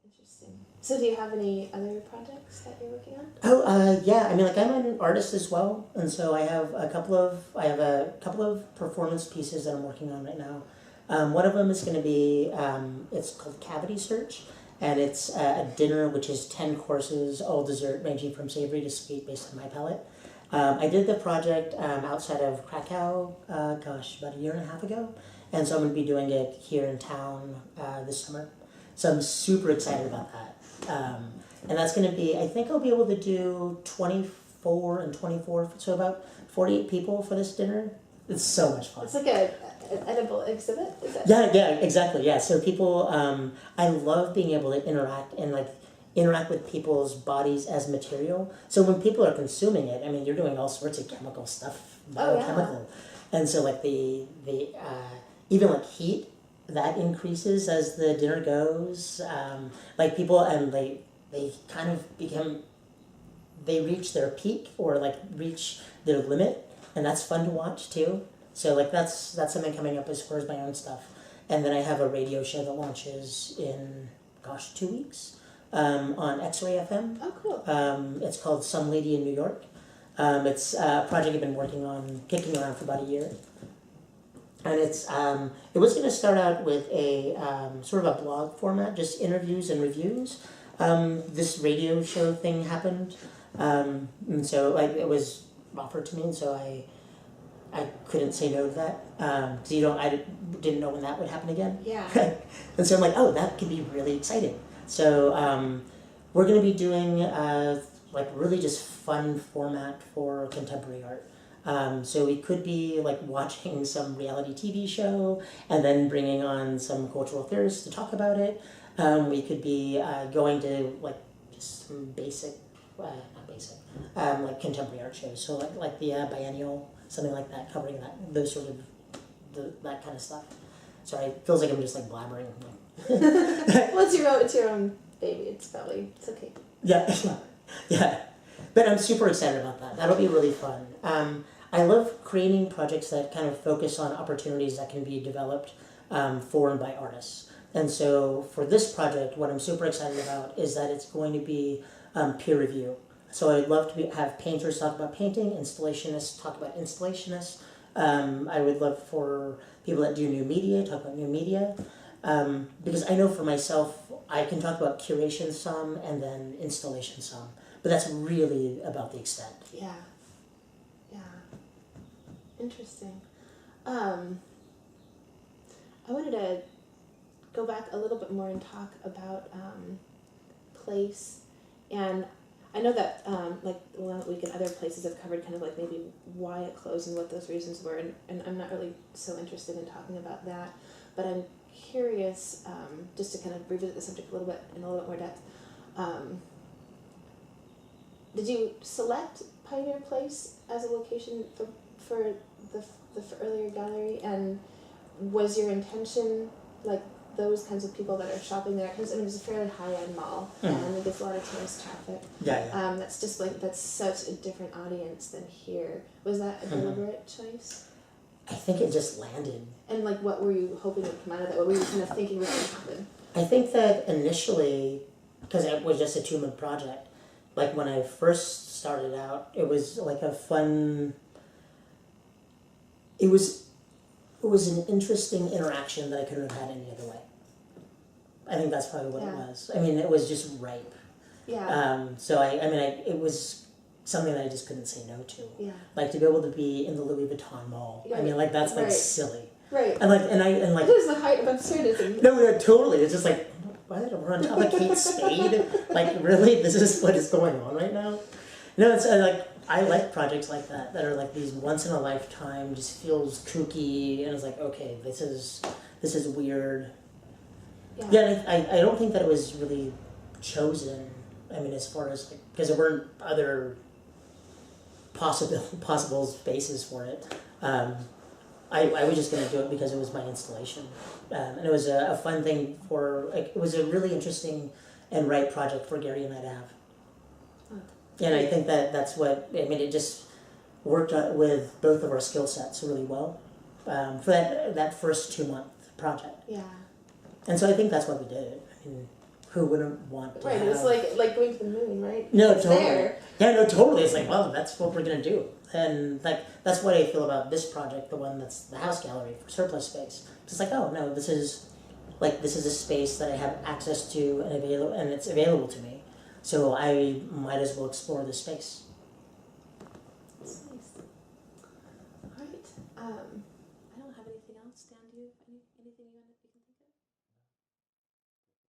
Interesting. So do you have any other projects that you're working on? Oh, yeah. I mean, like I'm an artist as well, and so I have a couple of performance pieces that I'm working on right now. One of them is going to be it's called Cavity Search, and it's a dinner which is 10 courses, all dessert, ranging from savory to sweet, based on my palate. I did the project outside of Krakow, about a year and a half ago, and so I'm going to be doing it here in town this summer. So I'm super excited about that. And that's going to be, I think I'll be able to do 24 and 24, so about 48 people for this dinner. It's so much fun. It's like an edible exhibit, is it? Yeah, exactly, yeah. So people, I love being able to interact with people's bodies as material. So when people are consuming it, I mean, you're doing all sorts of chemical stuff, biochemical. And so like the even like heat, that increases as the dinner goes. Like people, and they kind of become, they reach their peak or like reach their limit, and that's fun to watch too. So like that's something coming up as far as my own stuff. And then I have a radio show that launches in 2 weeks on X-Ray FM. Oh, cool. It's called Some Lady in New York. It's a project I've been working on, kicking around for about a year. And it was going to start out with a sort of a blog format, just interviews and reviews. This radio show thing happened, and so it was offered to me, and so I couldn't say no to that, because I didn't know when that would happen again. Yeah. And so I'm like, oh, that could be really exciting. So we're going to be doing really just fun format for contemporary art. So we could be like watching some reality TV show and then bringing on some cultural theorists to talk about it. We could be going to like just some basic, like contemporary art shows. So like the biennial, something like that, covering those sort of that kind of stuff. Sorry, it feels like I'm just like blabbering. Well, it's your own baby. It's okay. Yeah, yeah. But I'm super excited about that. That'll be really fun. I love creating projects that kind of focus on opportunities that can be developed for and by artists. And so for this project, what I'm super excited about is that it's going to be peer review. So I'd love to have painters talk about painting, installationists talk about installationists. I would love for people that do new media talk about new media. Because I know for myself, I can talk about curation some and then installation some. But that's really about the extent. Yeah. Interesting. I wanted to go back a little bit more and talk about place. And I know that like the Willamette Week and other places have covered kind of like maybe why it closed and what those reasons were. And I'm not really so interested in talking about that. But I'm curious, just to kind of revisit the subject a little bit in a little bit more depth. Did you select Pioneer Place as a location for the earlier gallery, and was your intention like those kinds of people that are shopping there? Because I mean, it's a fairly high-end mall, and it gets a lot of tourist traffic. Yeah. That's such a different audience than here. Was that a deliberate choice? I think it just landed. And like, what were you hoping would come out of that? What were you kind of thinking was going to happen? I think that initially, because it was just a 2-month project, like when I first started out, it was like a fun. It was an interesting interaction that I couldn't have had any other way. I think that's probably what it was. I mean, it was just ripe. Yeah. So it was something that I just couldn't say no to. Yeah. Like to be able to be in the Louis Vuitton mall. Yeah. I mean, like that's like silly. Right. And like it is the height of absurdism. No, totally. It's just like, what? We're on top of Kate Spade? Like, really? This is what is going on right now? No, it's I like projects like that are like these once in a lifetime, just feels kooky, and it's like, okay, this is weird. Yeah, and I don't think that it was really chosen. I mean, as far as like, because there weren't other possible spaces for it. I was just going to do it because it was my installation, and it was a fun thing it was a really interesting and right project for Gary and I to have. And I think that's what, I mean, it just worked with both of our skill sets really well for that first 2-month project. Yeah. And so I think that's what we did. I mean, who wouldn't want to Right, have... it's like going to the moon, right? No, It's totally. there. Yeah, no, totally. It's like, well, that's what we're gonna do, and like that's what I feel about this project, the one that's the house gallery for surplus space. It's like, oh no, this is a space that I have access to and it's available to me, so I might as well explore this space. That's nice. All right. I don't have anything else. Dan, do you have anything you want to